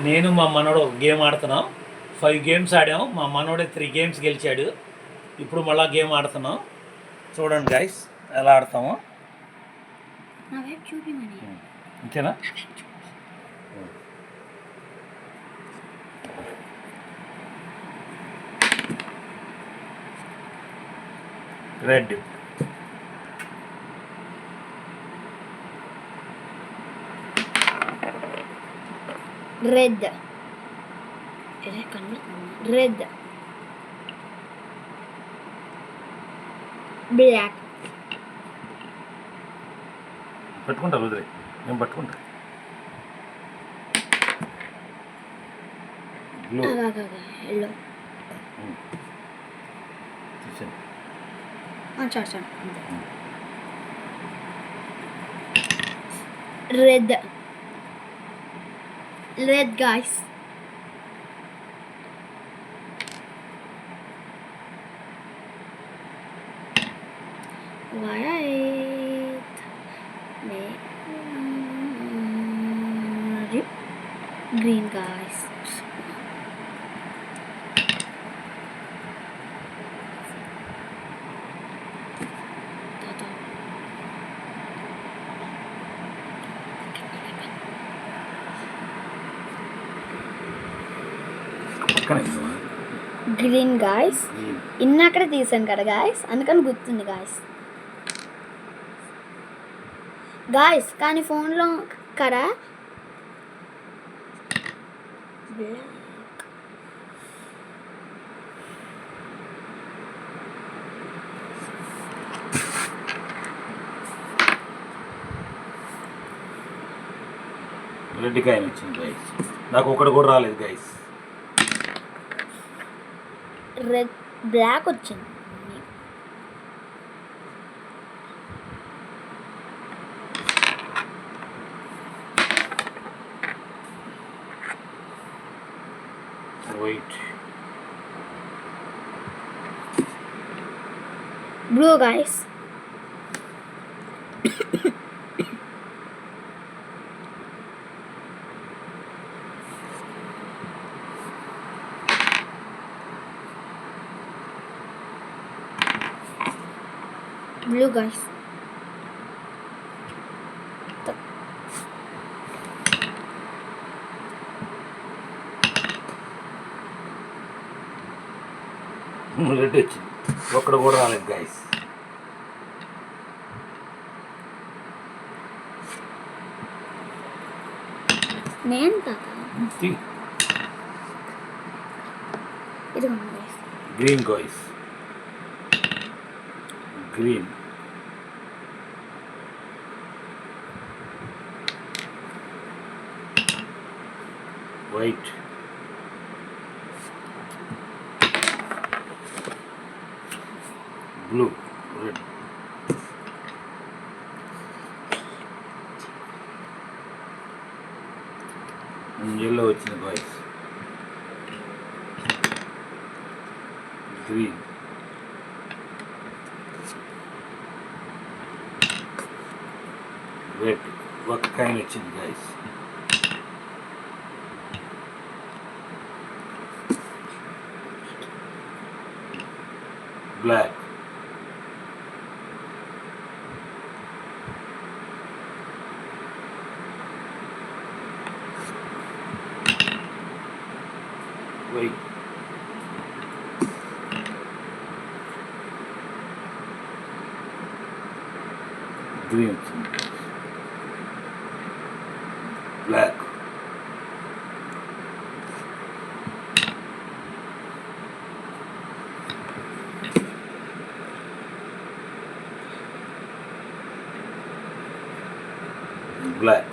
నేను మా మనోడు ఒక గేమ్ ఆడుతున్నాం. 5 గేమ్స్ ఆడాం. మా మనోడే 3 గేమ్స్ గెలిచాడు. ఇప్పుడు మళ్ళీ గేమ్ ఆడుతున్నాం. చూడండి గైస్ ఎలా ఆడతామో. అంతేనా? Red, red, red, black. పట్టుకుంటా వదిలే, నేను పట్టుకుంటా. Blue, yellow. చాలు. Red, red guys. White, green guys. Green guys. ఇన్నక్కడ తీసాను కదా గాయస్, అందుకని గుర్తుంది గాయస్. గాయస్ కానీ ఫోన్లో కదా రెడ్ కాయలు వచ్చింది గైస్. నాకు ఒకటి కూడా రాలేదు గైస్. రెడ్, బ్లాక్ వచ్చింది. White, blue guys. Blue guys. Red వచ్చింది, ఒక్కడ కూడా రాలేదు గైస్. నేను green guys, green, white, blue, red, yellow వచ్చింది గైస్, గ్రీన్, రెడ్, ఒక కాయిన్ వచ్చింది guys, black, white, green, black, black.